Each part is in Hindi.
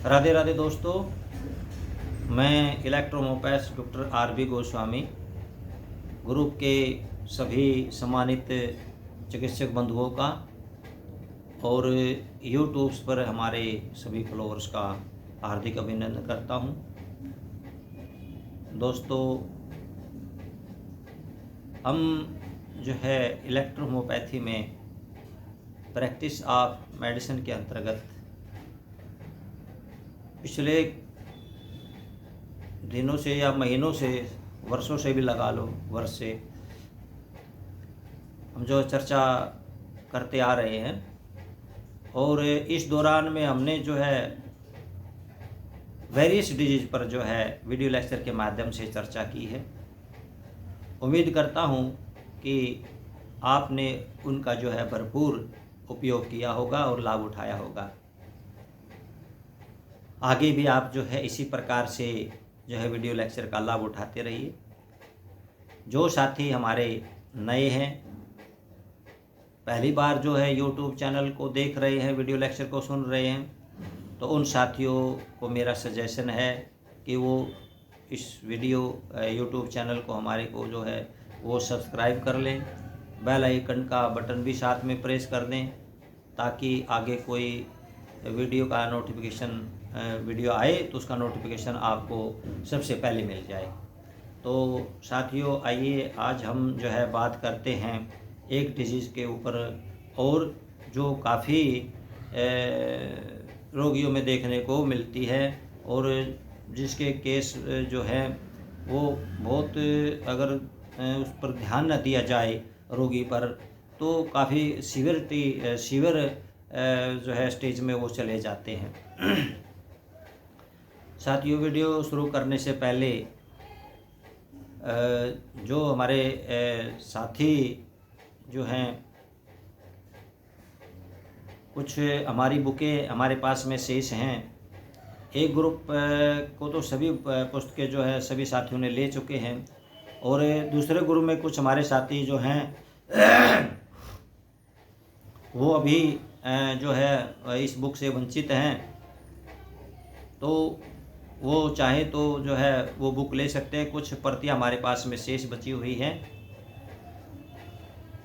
राधे राधे दोस्तों, मैं इलेक्ट्रोमोपैथ डॉक्टर आर.बी. गोस्वामी ग्रुप के सभी सम्मानित चिकित्सक बंधुओं का और यूट्यूब्स पर हमारे सभी फॉलोअर्स का हार्दिक अभिनंदन करता हूं। दोस्तों, हम जो है इलेक्ट्रोमोपैथी में प्रैक्टिस ऑफ मेडिसिन के अंतर्गत पिछले दिनों से या महीनों से, वर्षों से भी लगा लो, वर्ष से हम जो चर्चा करते आ रहे हैं और इस दौरान में हमने जो है वेरियस डिजीज पर जो है वीडियो लेक्चर के माध्यम से चर्चा की है। उम्मीद करता हूं कि आपने उनका जो है भरपूर उपयोग किया होगा और लाभ उठाया होगा। आगे भी आप जो है इसी प्रकार से जो है वीडियो लेक्चर का लाभ उठाते रहिए। जो साथी हमारे नए हैं, पहली बार जो है यूट्यूब चैनल को देख रहे हैं, वीडियो लेक्चर को सुन रहे हैं, तो उन साथियों को मेरा सजेशन है कि वो इस वीडियो यूट्यूब चैनल को हमारे को जो है वो सब्सक्राइब कर लें, बेल आइकन का बटन भी साथ में प्रेस कर दें ताकि आगे कोई वीडियो का नोटिफिकेशन वीडियो आए तो उसका नोटिफिकेशन आपको सबसे पहले मिल जाए। तो साथियों, आइए आज हम जो है बात करते हैं एक डिजीज़ के ऊपर और जो काफ़ी रोगियों में देखने को मिलती है और जिसके केस जो है वो बहुत, अगर उस पर ध्यान न दिया जाए रोगी पर तो काफ़ी सीवियर जो है स्टेज में वो चले जाते हैं। साथियों, वीडियो शुरू करने से पहले जो हमारे साथी जो हैं, कुछ हमारी बुकें हमारे पास में शेष हैं। एक ग्रुप को तो सभी पुस्तकें जो है सभी साथियों ने ले चुके हैं और दूसरे ग्रुप में कुछ हमारे साथी जो हैं वो अभी जो है इस बुक से वंचित हैं, तो वो चाहे तो जो है वो बुक ले सकते हैं। कुछ प्रतियां हमारे पास में शेष बची हुई हैं।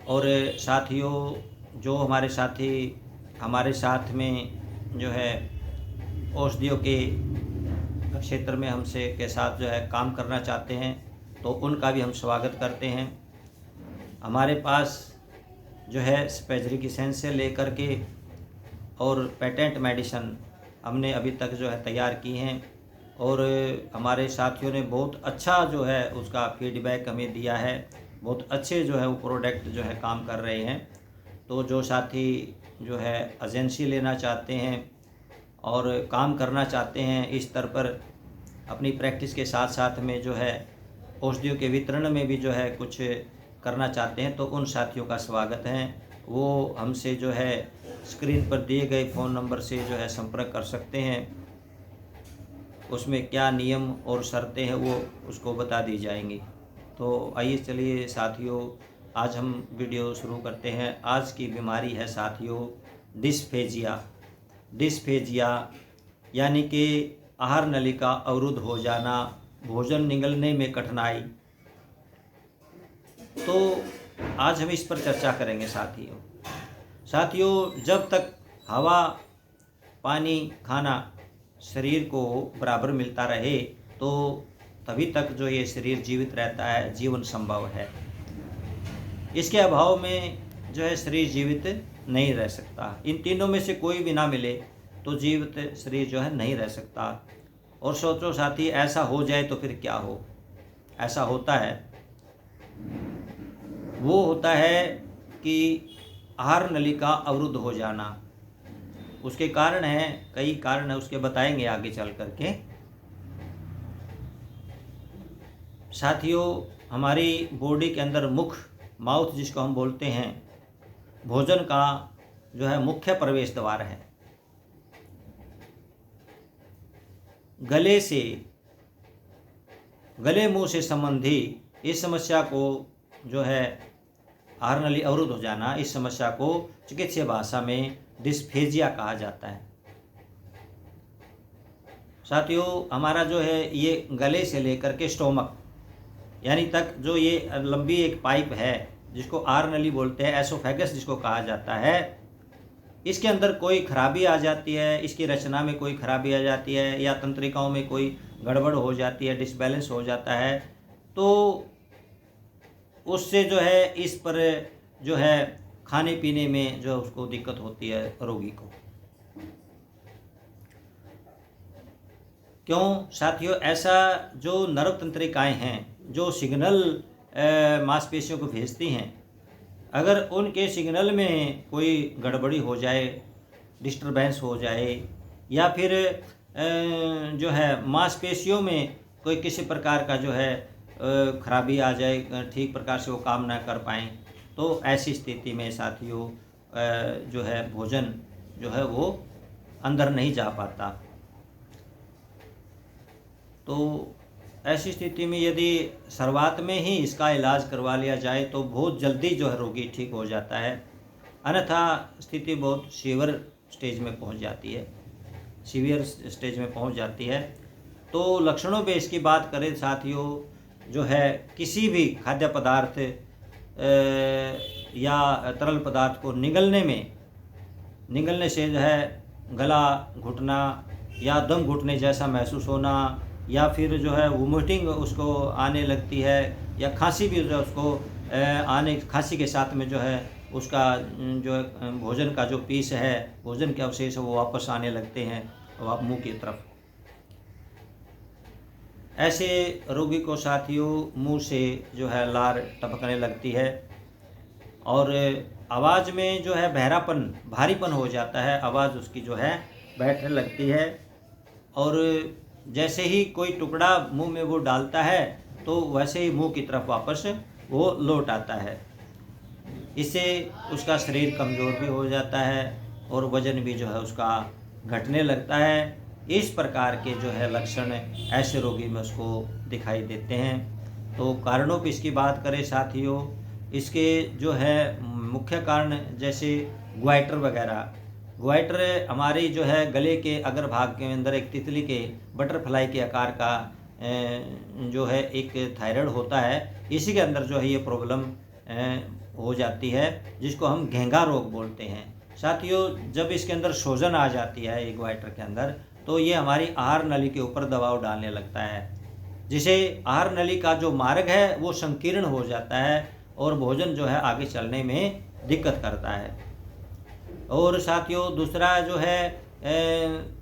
और साथियों, जो हमारे साथी हमारे साथ में जो है औषधियों के क्षेत्र में हमसे के साथ जो है काम करना चाहते हैं तो उनका भी हम स्वागत करते हैं। हमारे पास जो है स्पेजरिकिसेंस से लेकर के और पेटेंट मेडिसिन हमने अभी तक जो है तैयार की हैं और हमारे साथियों ने बहुत अच्छा जो है उसका फीडबैक हमें दिया है। बहुत अच्छे जो है वो प्रोडक्ट जो है काम कर रहे हैं। तो जो साथी जो है एजेंसी लेना चाहते हैं और काम करना चाहते हैं इस स्तर पर, अपनी प्रैक्टिस के साथ साथ में जो है औषधियों के वितरण में भी जो है कुछ करना चाहते हैं, तो उन साथियों का स्वागत है। वो हमसे जो है स्क्रीन पर दिए गए फ़ोन नंबर से जो है संपर्क कर सकते हैं। उसमें क्या नियम और शर्तें हैं वो उसको बता दी जाएंगी। तो आइए चलिए साथियों, आज हम वीडियो शुरू करते हैं। आज की बीमारी है साथियों डिस्फेजिया। डिस्फेजिया यानी कि आहार नलिका अवरुद्ध हो जाना, भोजन निगलने में कठिनाई। तो आज हम इस पर चर्चा करेंगे साथियों, जब तक हवा, पानी, खाना शरीर को बराबर मिलता रहे तो तभी तक जो ये शरीर जीवित रहता है, जीवन संभव है। इसके अभाव में जो है शरीर जीवित नहीं रह सकता। इन तीनों में से कोई भी ना मिले तो जीवित शरीर जो है नहीं रह सकता। और सोचो साथी, ऐसा हो जाए तो फिर क्या हो? ऐसा होता है, वो होता है कि आहार नलिका अवरुद्ध हो जाना। उसके कारण हैं, कई कारण है, उसके बताएंगे आगे चल करके। साथियों, हमारी बॉडी के अंदर मुख, माउथ जिसको हम बोलते हैं, भोजन का जो है मुख्य प्रवेश द्वार है। गले मुंह से संबंधी इस समस्या को जो है आहार नली अवरुद्ध हो जाना, इस समस्या को चिकित्सीय भाषा में डिस्फेजिया कहा जाता है। साथियों हमारा जो है ये गले से लेकर के स्टोमक यानी तक जो ये लंबी एक पाइप है जिसको आर नली बोलते हैं, एसोफेगस जिसको कहा जाता है, इसके अंदर कोई खराबी आ जाती है, इसकी रचना में कोई खराबी आ जाती है या तंत्रिकाओं में कोई गड़बड़ हो जाती है, डिसबैलेंस हो जाता है, तो उससे जो है इस पर जो है खाने पीने में जो उसको दिक्कत होती है रोगी को। क्यों साथियों, ऐसा जो नर्व तंत्रिकाएं हैं जो सिग्नल मांसपेशियों को भेजती हैं, अगर उनके सिग्नल में कोई गड़बड़ी हो जाए, डिस्टरबेंस हो जाए या फिर जो है मांसपेशियों में कोई किसी प्रकार का जो है खराबी आ जाए, ठीक प्रकार से वो काम ना कर पाएँ, तो ऐसी स्थिति में साथियों जो है भोजन जो है वो अंदर नहीं जा पाता। तो ऐसी स्थिति में यदि शुरुआत में ही इसका इलाज करवा लिया जाए तो बहुत जल्दी जो है रोगी ठीक हो जाता है, अन्यथा स्थिति बहुत सीवियर स्टेज में पहुंच जाती है। तो लक्षणों पे इसकी बात करें साथियों, जो है किसी भी खाद्य पदार्थ या तरल पदार्थ को निगलने से जो है गला घुटना या दम घुटने जैसा महसूस होना, या फिर जो है वोमिटिंग उसको आने लगती है, या खांसी भी जो उसको खांसी के साथ में जो है उसका जो भोजन का जो पीस है, भोजन के अवशेष वो वापस आने लगते हैं मुंह की तरफ। ऐसे रोगी को साथियों मुंह से जो है लार टपकने लगती है और आवाज़ में जो है भारीपन हो जाता है, आवाज़ उसकी जो है बैठने लगती है, और जैसे ही कोई टुकड़ा मुंह में वो डालता है तो वैसे ही मुंह की तरफ वापस वो लौट आता है। इससे उसका शरीर कमज़ोर भी हो जाता है और वज़न भी जो है उसका घटने लगता है। इस प्रकार के जो है लक्षण ऐसे रोगी में उसको दिखाई देते हैं। तो कारणों पर इसकी बात करें साथियों, इसके जो है मुख्य कारण जैसे ग्वाइटर हमारी जो है गले के अग्र भाग के अंदर एक तितली के बटरफ्लाई के आकार का जो है एक थायराइड होता है, इसी के अंदर जो है ये प्रॉब्लम हो जाती है, जिसको हम घेंघा रोग बोलते हैं। साथियों जब इसके अंदर सूजन आ जाती है एक ग्वाइटर के अंदर, तो ये हमारी आहार नली के ऊपर दबाव डालने लगता है, जिसे आहार नली का जो मार्ग है वो संकीर्ण हो जाता है और भोजन जो है आगे चलने में दिक्कत करता है। और साथियों दूसरा जो है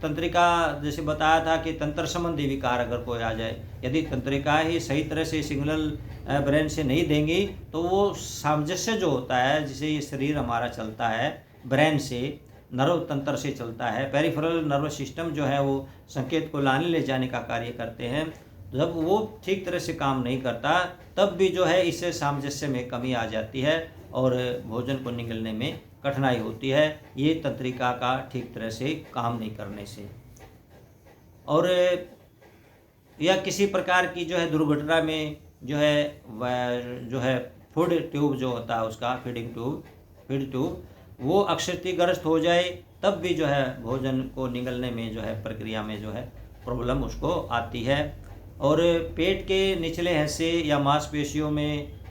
तंत्रिका, जैसे बताया था कि तंत्र संबंधी विकार अगर कोई आ जाए, यदि तंत्रिका ही सही तरह से सिग्नल ब्रेन से नहीं देंगी तो वो सामंजस्य जो होता है, जिसे ये शरीर हमारा चलता है ब्रेन से, नर्व तंत्र से चलता है, पेरिफेरल नर्व सिस्टम जो है वो संकेत को लाने ले जाने का कार्य करते हैं, जब वो ठीक तरह से काम नहीं करता तब भी जो है इससे सामंजस्य में कमी आ जाती है और भोजन को निगलने में कठिनाई होती है, ये तंत्रिका का ठीक तरह से काम नहीं करने से। और या किसी प्रकार की जो है दुर्घटना में जो है फूड ट्यूब जो होता है उसका फीड ट्यूब वो क्षतिग्रस्त हो जाए, तब भी जो है भोजन को निगलने में जो है प्रक्रिया में जो है प्रॉब्लम उसको आती है। और पेट के निचले हिस्से या मांसपेशियों में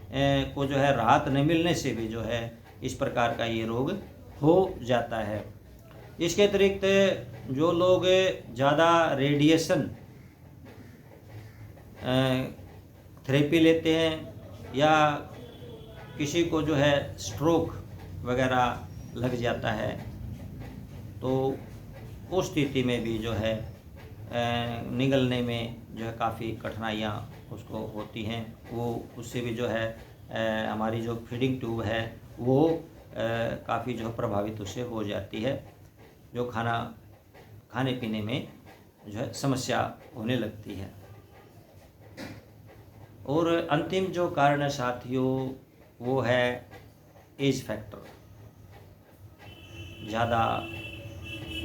को जो है राहत न मिलने से भी जो है इस प्रकार का ये रोग हो जाता है। इसके अतिरिक्त जो लोग ज़्यादा रेडिएशन थेरेपी लेते हैं या किसी को जो है स्ट्रोक वगैरह लग जाता है, तो उस स्थिति में भी जो है निगलने में जो है काफ़ी कठिनाइयाँ उसको होती हैं। वो उससे भी जो है हमारी जो फीडिंग ट्यूब है वो काफ़ी जो प्रभावित उससे हो जाती है, जो खाने पीने में जो है समस्या होने लगती है। और अंतिम जो कारण है साथियों वो है एज फैक्टर। ज़्यादा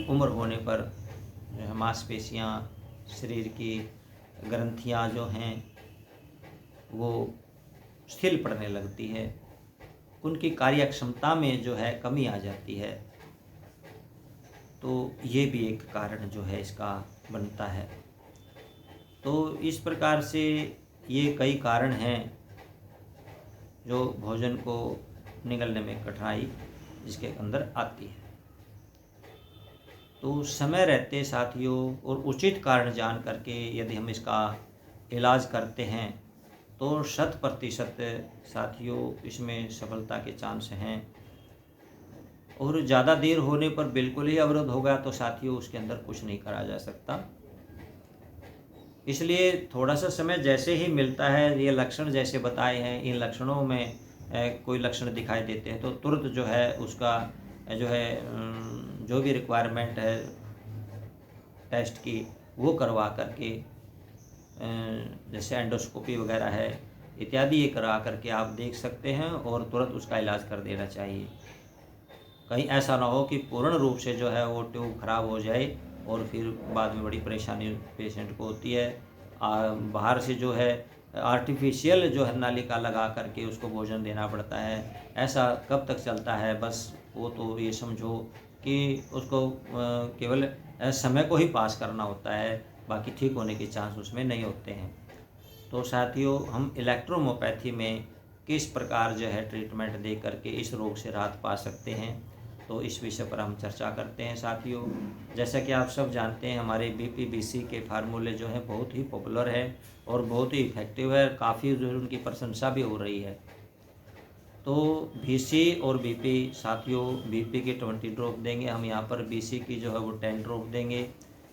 उम्र होने पर जो है मांसपेशियाँ, शरीर की ग्रंथियाँ जो हैं वो शिथिल पड़ने लगती है, उनकी कार्यक्षमता में जो है कमी आ जाती है। तो ये भी एक कारण जो है इसका बनता है। तो इस प्रकार से ये कई कारण हैं जो भोजन को निगलने में कठिनाई जिसके अंदर आती है। तो समय रहते साथियों और उचित कारण जान करके यदि हम इसका इलाज करते हैं तो 100% साथियों इसमें सफलता के चांस हैं। और ज़्यादा देर होने पर बिल्कुल ही अवरोध होगा तो साथियों उसके अंदर कुछ नहीं करा जा सकता। इसलिए थोड़ा सा समय जैसे ही मिलता है, ये लक्षण जैसे बताए हैं, इन लक्षणों में कोई लक्षण दिखाई देते हैं तो तुरंत जो है उसका जो है जो भी रिक्वायरमेंट है टेस्ट की वो करवा करके जैसे एंडोस्कोपी वगैरह है इत्यादि ये करा करके आप देख सकते हैं और तुरंत उसका इलाज कर देना चाहिए। कहीं ऐसा ना हो कि पूर्ण रूप से जो है वो ट्यूब खराब हो जाए और फिर बाद में बड़ी परेशानी पेशेंट को होती है। बाहर से जो है आर्टिफिशियल जो है नलिका लगा करके उसको भोजन देना पड़ता है। ऐसा कब तक चलता है, बस वो तो ये समझो कि उसको केवल समय को ही पास करना होता है, बाकी ठीक होने के चांस उसमें नहीं होते हैं। तो साथियों हम इलेक्ट्रोहोम्योपैथी में किस प्रकार जो है ट्रीटमेंट दे करके इस रोग से राहत पा सकते हैं, तो इस विषय पर हम चर्चा करते हैं साथियों। जैसा कि आप सब जानते हैं हमारे BPBC के फार्मूले जो हैं बहुत ही पॉपुलर है और बहुत ही इफ़ेक्टिव है, काफ़ी जो है उनकी प्रशंसा भी हो रही है। तो BC और BP साथियों, BP के 20 ड्रॉप देंगे हम यहाँ पर, BC की जो है वो 10 ड्रॉप देंगे।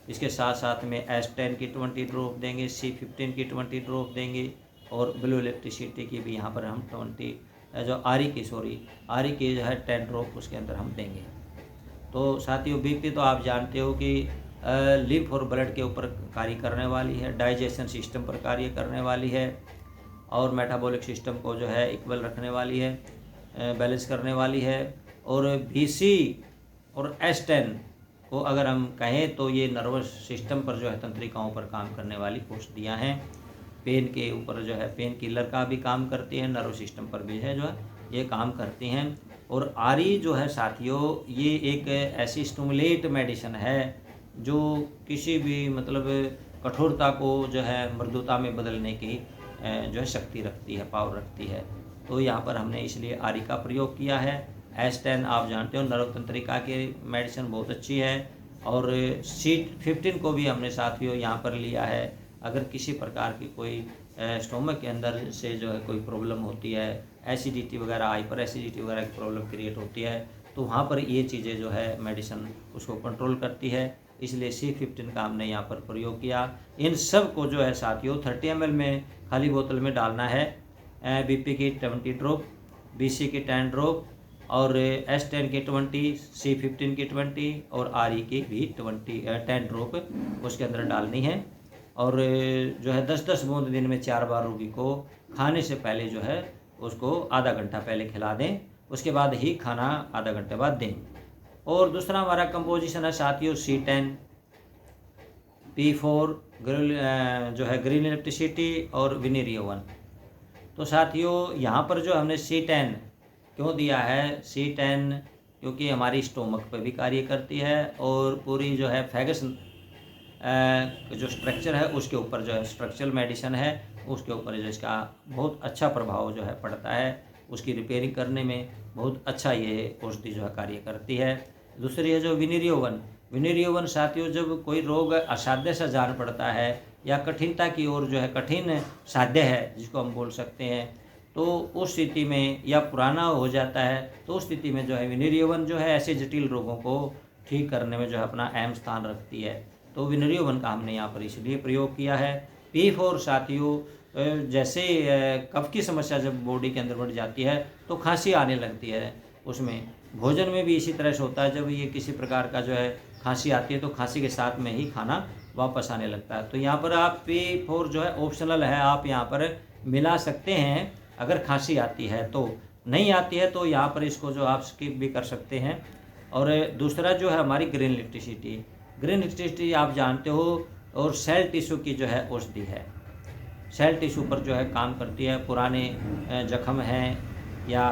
इसके साथ साथ में S10 की 20 ड्रॉप देंगे, C15 की 20 ड्रॉप देंगे और ब्लू इलेक्ट्रिसिटी की भी यहाँ पर हम 20 जो आरी की जो है 10 ड्रॉप उसके अंदर हम देंगे। तो साथियों BP तो आप जानते हो कि लिम्फ और ब्लड के ऊपर कार्य करने वाली है, डाइजेशन सिस्टम पर कार्य करने वाली है और मेटाबॉलिक सिस्टम को जो है इक्वल रखने वाली है, बैलेंस करने वाली है। और BC और S10 को अगर हम कहें तो ये नर्वस सिस्टम पर जो है तंत्रिकाओं पर काम करने वाली औषधियाँ हैं। पेन के ऊपर जो है पेन किलर का भी काम करती हैं, नर्व सिस्टम पर भी है जो है ये काम करती हैं। और आरी जो है साथियों ये एक ऐसी स्टिमुलेट मेडिसिन है जो किसी भी मतलब कठोरता को जो है मृदुता में बदलने की जो है शक्ति रखती है, पावर रखती है। तो यहाँ पर हमने इसलिए आरी का प्रयोग किया है। S10 आप जानते हो नर्व तंत्रिका की मेडिसिन बहुत अच्छी है। और C15 को भी हमने साथियों यहाँ पर लिया है। अगर किसी प्रकार की कोई स्टोमक के अंदर से जो है कोई प्रॉब्लम होती है, एसिडिटी वगैरह, हाइपर एसिडिटी वगैरह की प्रॉब्लम क्रिएट होती है, तो वहाँ पर ये चीज़ें जो है मेडिसिन उसको कंट्रोल करती है। इसलिए C15 का हमने यहाँ पर प्रयोग किया। इन सब को जो है साथियों 30 ml में खाली बोतल में डालना है। BP की 20 ड्रॉप, BC की 10 ड्रॉप और S10 की 20, C15 की 20 और RE की भी 10 ड्रॉप उसके अंदर डालनी है। और जो है 10-10 बूंद दिन में 4 बार रोगी को खाने से पहले जो है उसको आधा घंटा पहले खिला दें, उसके बाद ही खाना आधा घंटे बाद दें। और दूसरा हमारा कंपोजिशन है साथियों C10, P4 जो है ग्रीन इलेक्ट्रिसिटी और विनेरियो 1। तो साथियों यहाँ पर जो हमने C10 क्यों दिया है, C10 क्योंकि हमारी स्टोमक पर भी कार्य करती है और पूरी जो है फैगस जो स्ट्रक्चर है उसके ऊपर जो है स्ट्रक्चरल मेडिसिन है उसके ऊपर जो इसका बहुत अच्छा प्रभाव जो है पड़ता है, उसकी रिपेयरिंग करने में बहुत अच्छा ये औषधि जो है कार्य करती है। दूसरी है जो विनेरियो 1 साथियों, जब कोई रोग असाध्य सा जान पड़ता है या कठिनता की ओर जो है कठिन साध्य है जिसको हम बोल सकते हैं, तो उस स्थिति में या पुराना हो जाता है तो उस स्थिति में जो है विनेरियो 1 जो है ऐसे जटिल रोगों को ठीक करने में जो है अपना अहम स्थान रखती है। तो विनेरियो 1 का हमने यहाँ पर इसलिए प्रयोग किया है। P4 साथियों, जैसे कफ की समस्या जब बॉडी के अंदर बढ़ जाती है तो खांसी आने लगती है, उसमें भोजन में भी इसी तरह से होता है। जब ये किसी प्रकार का जो है खांसी आती है तो खांसी के साथ में ही खाना वापस आने लगता है। तो यहाँ पर आप P4 जो है ऑप्शनल है, आप यहाँ पर मिला सकते हैं अगर खांसी आती है। तो नहीं आती है तो यहाँ पर इसको जो आप स्किप भी कर सकते हैं। और दूसरा जो है हमारी ग्रीन इलेक्ट्रिसिटी आप जानते हो और सेल टिश्यू की जो है औषधि है, सेल टिश्यू पर जो है काम करती है। पुराने जख्म हैं या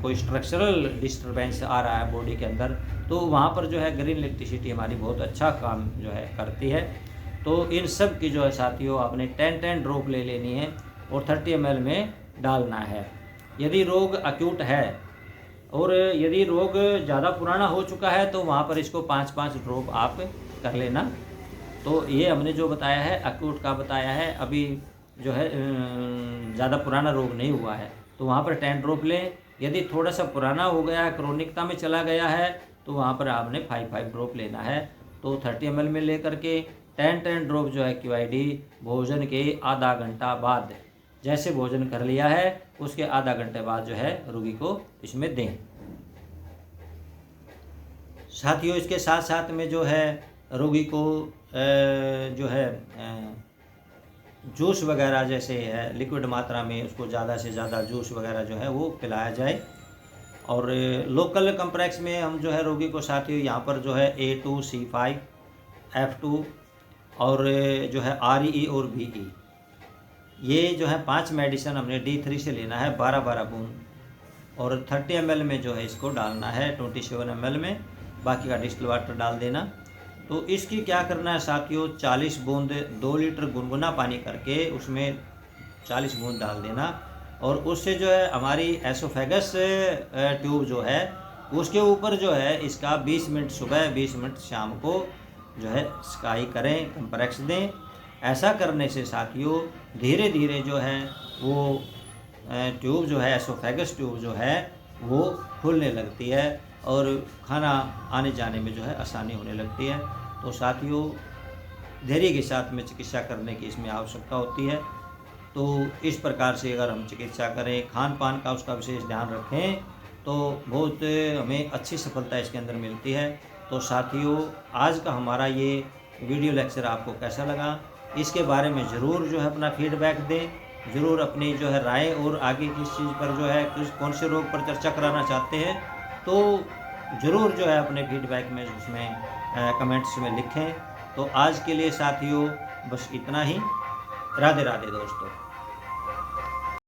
कोई स्ट्रक्चरल डिस्टरबेंस आ रहा है बॉडी के अंदर, तो वहाँ पर जो है ग्रीन इलेक्ट्रिसिटी हमारी बहुत अच्छा काम जो है करती है। तो इन सब की जो है साथियों आपने 10 ड्रॉप ले लेनी है और 30 ml में डालना है। यदि रोग अक्यूट है और यदि रोग ज़्यादा पुराना हो चुका है तो वहाँ पर इसको 5-5 ड्रॉप आप कर लेना। तो ये हमने जो बताया है अक्यूट का बताया है, अभी जो है ज़्यादा पुराना रोग नहीं हुआ है तो वहाँ पर 10 ड्रॉप लें। यदि थोड़ा सा पुराना हो गया है, क्रोनिकता में चला गया है, तो वहाँ पर आपने 5-5 ड्रॉप लेना है। तो 30 ml में लेकर के 10 ड्रॉप जो है QID भोजन के आधा घंटा बाद, जैसे भोजन कर लिया है उसके आधा घंटे बाद जो है रोगी को इसमें दें। साथियों इसके साथ साथ में जो है रोगी को जो है जूस वगैरह जैसे है लिक्विड मात्रा में उसको ज़्यादा से ज़्यादा जूस वगैरह जो है वो पिलाया जाए। और लोकल कंप्रेक्स में हम जो है रोगी को साथियों यहाँ पर जो है A2C5 F2 और जो है RE और BE, ये जो है 5 मेडिसिन हमने D3 से लेना है 12-12 बूंद, और 30 ml में जो है इसको डालना है 27 ml में, बाकी का डिस्टिल वाटर डाल देना। तो इसकी क्या करना है साथियों, 40 बूंद 2 लीटर गुनगुना पानी करके उसमें 40 बूंद डाल देना, और उससे जो है हमारी एसोफेगस ट्यूब जो है उसके ऊपर जो है इसका 20 मिनट सुबह 20 मिनट शाम को जो है स्काई करें, कंप्रेक्स दें। ऐसा करने से साथियों धीरे धीरे जो है वो ट्यूब जो है एसोफेगस ट्यूब जो है वो खुलने लगती है और खाना आने जाने में जो है आसानी होने लगती है। तो साथियों धैर्य के साथ में चिकित्सा करने की इसमें आवश्यकता होती है। तो इस प्रकार से अगर हम चिकित्सा करें, खान पान का उसका विशेष ध्यान रखें, तो बहुत हमें अच्छी सफलता इसके अंदर मिलती है। तो साथियों आज का हमारा ये वीडियो लेक्चर आपको कैसा लगा, इसके बारे में ज़रूर जो है अपना फीडबैक दें, ज़रूर अपनी जो है राय, और आगे किस चीज़ पर जो है कौन से रोग पर चर्चा कराना चाहते हैं तो ज़रूर जो है अपने फीडबैक में उसमें कमेंट्स में लिखें। तो आज के लिए साथियों बस इतना ही। राधे राधे दोस्तों।